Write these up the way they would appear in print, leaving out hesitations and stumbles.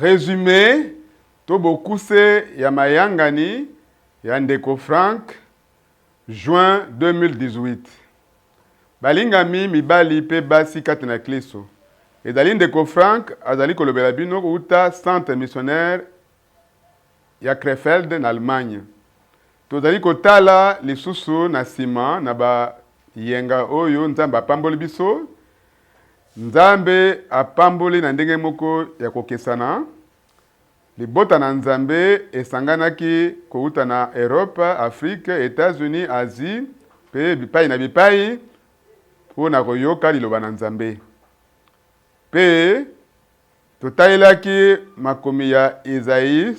résumé to bokuse ya mayangani ya ndeko Frank juin 2018. Balingami mibali pe basi kati na Kristo. Ezali ndeko Frank azali kolobela bino uta centre missionnaire ya Krefeld na Allemagne. Tozali kotala lisusu na sima na ba yenga oyo nzambe apamboli biso. Nzambe apamboli na ndenge moko ya kokesana. Libota na nzambe esanganaki kouta na Europe, Afrique, États-Unis, Asie, pe bipai na bipai pona koyoka liloba na nzambe. Pe totalelaki makomi ya Esaïe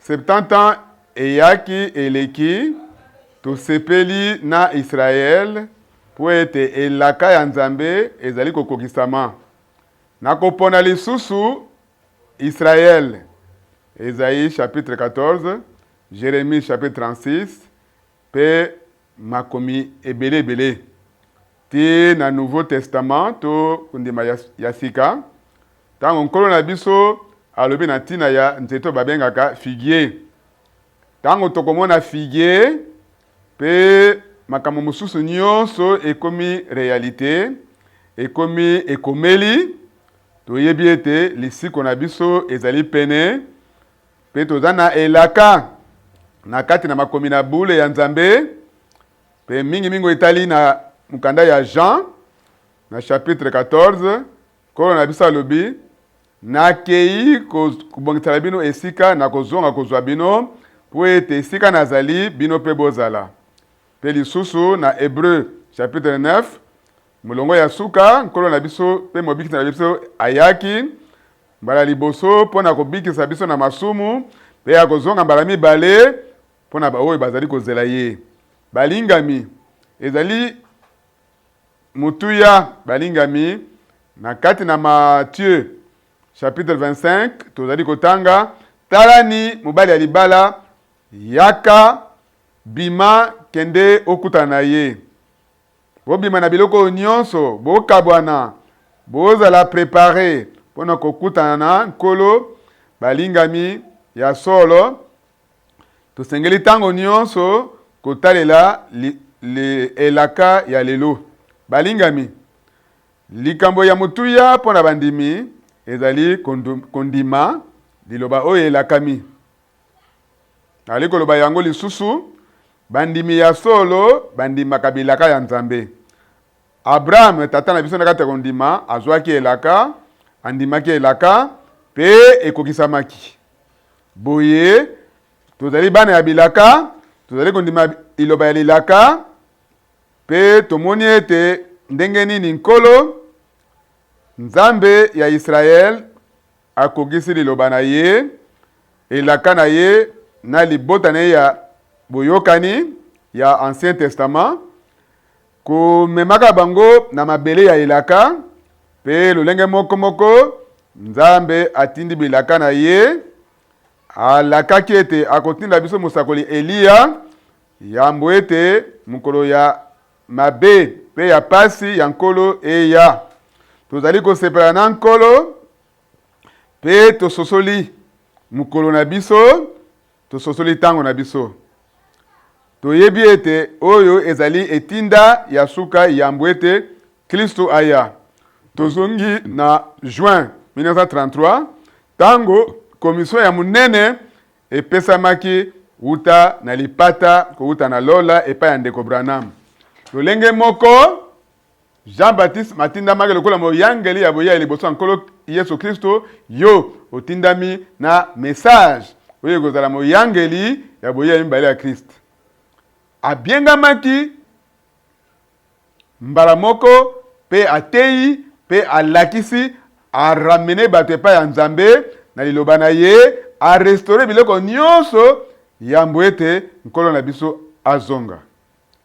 70 ans eyaki eleki tosepeli na Israël po ete elaka ya nzambe ezali kokokisama. Nakopona lisusu Israël, Esaïe chapitre 14, Jérémie chapitre 36, pe makomi ebele. Ti na Nouveau Testament to kundima ya sika. Tango nkolo na biso alobi na tina ya nzeto babengaka figuier. Tango tokomona figuier pe makambo mosusu nyonso ekomi réalité, ekomi ekomeli. Toyebi ete lisiko na biso ezali pene pe tozana elaka na kati na makomi na bule ya nzambe pe mingi etali na mukanda ya Jean na chapitre 14 kolo na biso alobi nakei kubongisala bino esika na kozonga kozwa bino po ete esika nazali bino pe bozala. Pe lisusu na Hébreu chapitre 9 mulongo ya suka nkolo na biso pe mobikisa na biso ayaki mbala liboso pona kobikisa biso na masumu pe ya kozonga mbala mibale pona baoyo bazali kozela ye. Balingami ezali mutuya balingami na kati na Matthieu chapitre 25 tozali kotanga talani mobali ya libala yaka bima kende okuta na ye. Bobima na biloko nyonso bokabwana bozala préparé pona kokutana na nkolo balingami ya solo. Tosengeli tango nyonso kotalela elaka ya lelo. Balingami likambo ya mutuya pona bandimi ezali kondima liloba oyo elakami. Ali koloba yango lisusu bandimi ya solo bandima kabilaka ya nzambe. Abraham tata na biso na kati kondima azwaki elaka andimaki elaka pe ekokisamaki. Boye tozali bana ya bilaka tozali kondima iloba ya lilaka pe tomoni ete ndenge nini nkolo nzambe ya Israël akokisi liloba na ye elaka na ye na libota na ye ya boyokani ya Ancien Testament komemaka bango na mabele ya elaka pe lolenge moko nzambe atindi bilaka na ye alakaki ete akotinda biso mosakoli Eliya yambo ete mukolo ya mabe pe ya pasi ya nkolo eya. Tozali kosepela na nkolo pe tososoli mukolo na biso tososoli tango na biso. Toyebi ete oyo ezali etinda ya suka yambo ete Kristo aya. Tozongi na juin 1933 tango komisio ya munene epesamaki uta na lipata kouta na lola epa ya ndeko Branham. Lolenge moko Jean-Baptiste matindamaki lokola moyangeli ya boya liboso nkolo Yesu Kristo yo otindami na message oyo kozala moyangeli ya boya mibale ya Kristo. Abiengamaki mbala moko pe atei pe alakisi aramene bato epa ya nzambe na liloba na ye arestore biloko nyonso yambo ete nkolo na biso azonga.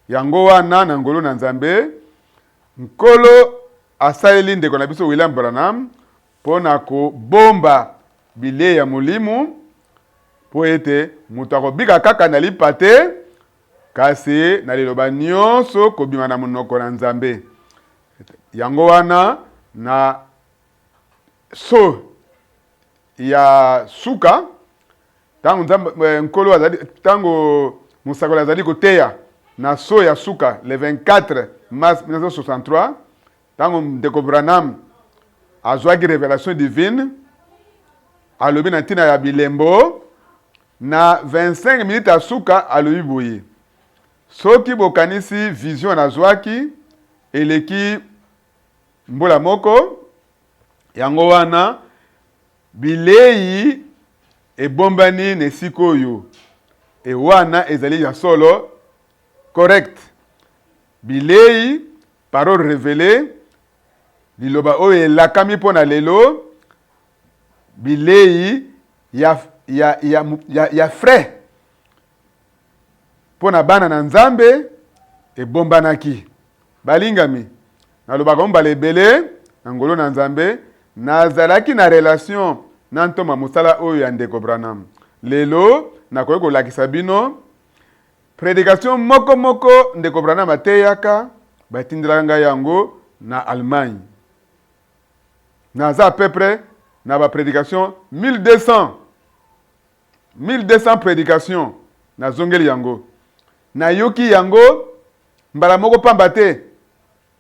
Yango wana na ngolo na nzambe nkolo asaleli ndeko na biso William Branham pona kobomba bile ya mulimu po ete mutu akobika kaka na lipate kasi na liloba nyonso kobima na monoko na nzambe. Yango wana na so ya suka tango nkolo azali tango musakoli azali koteya na so ya suka le 24 mars 1963 tango ndeko Branham azwaki révélation divine alobi na ntina ya bilembo na 25 minutes ya suka alobi boye soki bokanisi vision nazwaki eleki mbola moko yango wana bilei ebombani na esika oyo wana ezali ya solo correct bilei parole révélée liloba oyo elakami mpona lelo bilei ya frais mpona bana na nzambe ebombanaki balingami nalobaka mbala ebele na ngolo na nzambe nazalaki na relation na ntoma mosala oyo ya ndeko Branham lelo nakoki kolakisa bino prédication moko ndeko Branham ateyaka batindelaka ngai yango na Allemagne naza à peu près na baprédication 1200 prédication nazongeli yango nayoki yango mbala moko pamba te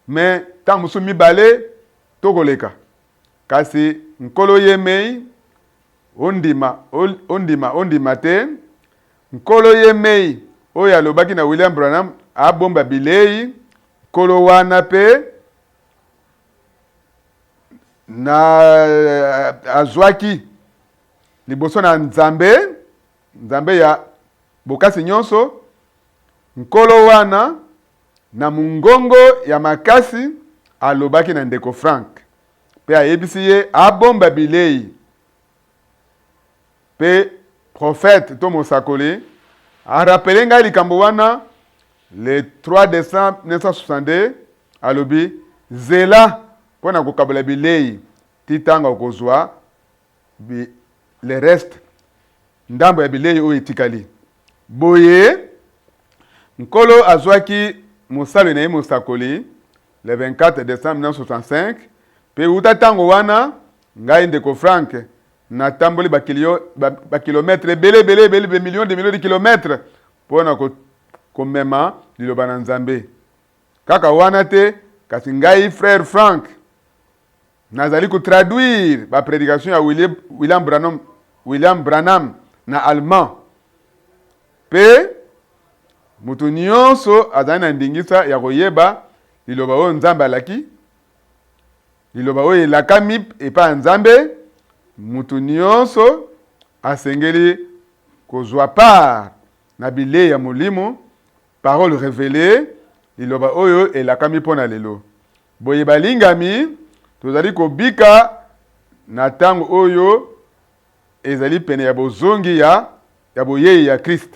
mais ntango mosusu mibale tokoleka kasi nkolo yemei ondima te nkolo yemei oyo alobaki na William Branham abomba bilei nkolo wana pe na azwaki liboso na nzambe ya bokasi nyonso nkolo wana na mungongo ya makasi alobaki na ndeko Frank pe ayebisi ye abomba bilei pe prophète to mosakoli arapele ngai likambo wana le 3 décembre 1962 alobi zela mpona kokabola bilei titanga okozwa le reste ndambo ya bilei oyo etikali boye nkolo azwaki mosalo na ye mosakoli le 24 décembre 1965 pe uta tango wana ngai ndeko Frank natamboli bakilometre ebele millions de kilomètres mpona komema liloba na nzambe kaka wana te kasi ngai frère Frank nazali kotraduire baprédication ya William Branham na allemand pe mutu nyonso azali na ndingisa ya koyeba liloba oyo nzambe alaki liloba oyo elakami epa ya nzambe mutu nyonso asengeli kozwa part na bilei ya molimo parole révélée liloba oyo elakami mpona lelo boye balingami tozali kobika na ntango oyo ezali pene ya bozongi ya boyei ya Christ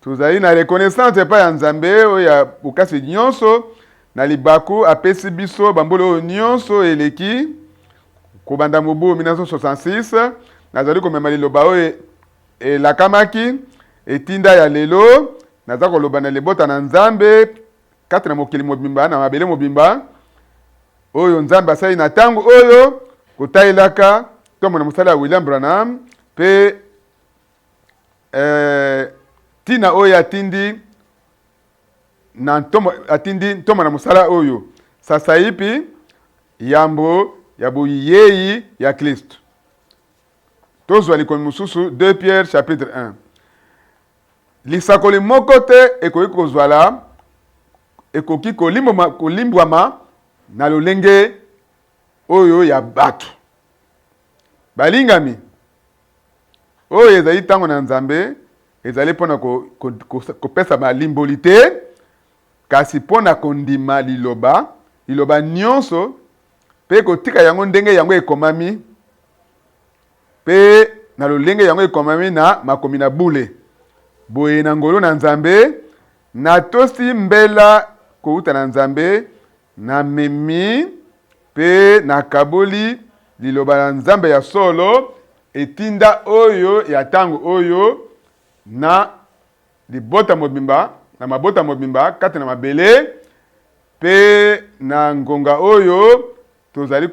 tozali na reconnaissance epa ya nzambe oyo ya bokasi nyonso na libaku apesi biso bambolo oyo nyonso eleki kobanda mobu 1966 nazali komema liloba oyo elakamaki etinda ya lelo naza koloba na libota na nzambe kati na mokili mobimba na mabele mobimba oyo nzambe asali na ntango oyo kotayelaka ntombo na mosala ya William Branham pe tina oyo atindi ntombo na mosala oyo sasaipi yambo ya boyei ya Kristo tozwa likomi mosusu 2 Pierre chapitre 1 lisakoli moko te ekoki kozwala ekoki kolimbwama na lolenge oyo ya bato balingami oyo ezali ntango na nzambe ezali mpona kopesa balimboli te kasi mpona kondima liloba nyonso pe kotika yango ndenge yango ekomami pe na lolenge yango ekomami na makomi na bule boye na ngolo na nzambe natosi mbela kouta na nzambe na memi pe na kaboli liloba na nzambe ya solo etinda oyo ya tango oyo na libota mobimba na mabota mobimba kati na mabele pe na ngonga oyo tozali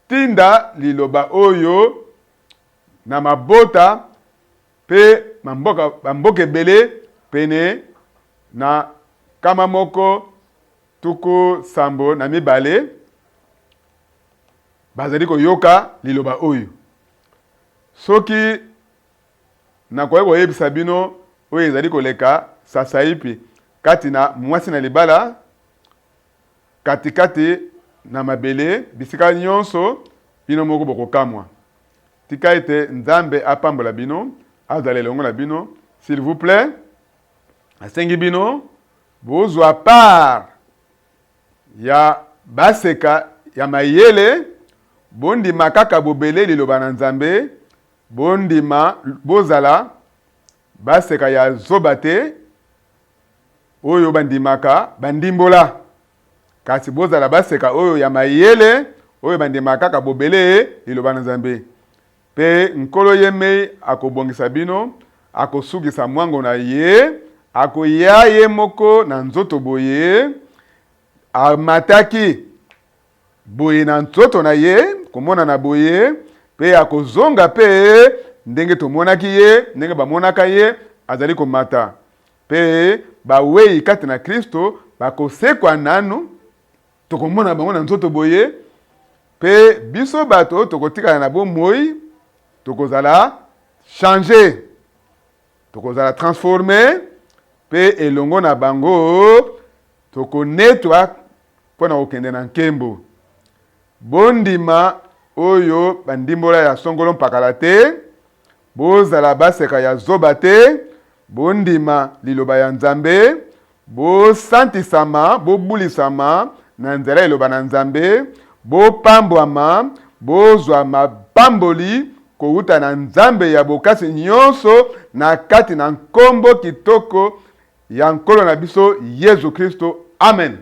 tinda liloba oyo na mabota pe bamboka ebele pene na kama moko tuku sambo na mibale bazali koyoka liloba oyo. Soki nakoki koyebisa bino oyo ezali koleka sasa ipi kati na mwasi na libala katikati na mabele bisika nyonso bino moko bokokamwa. Tika ete Nzambe apambola bino azala elongo na bino, s'il vous plaît, asengi bino bozwa part ya baseka ya mayele, bondima kaka bobele liloba na Nzambe, bondima bozala baseka ya zoba te oyo bandimaka bandimbola, kasi bozala baseka oyo ya mayele oyo bandimaka kaka bobele liloba na Nzambe. Pe nkolo yeme akobongisa bino, akosugisa mwango na ye, akoya ye moko na nzoto boye, amataki boye na nzoto na ye, komona na boye, pe akozonga pe ndenge tomonaki ye, ndenge bamonaka ye, azali komata. Pe bawei kati na Kristo, bakosekwa nanu, tokomona bango na nzoto boye, pe biso bato tokotikala na bomoi, tokozala changer, tokozala transformer, pe elongo na bango tokonetwa pona okende na nkembo. Bondima oyo bandimbola ya songolo mpakala te, bozala baseka ya zoba te, bondima liloba ya Nzambe, bosantisama, bobulisama na nzela eloba na Nzambe, bopambwama, bozwa mapamboli kouta na Nzambe ya bokasi nyonso na kati na nkombo kitoko ya nkolo na biso Yesu Kristo. Amen.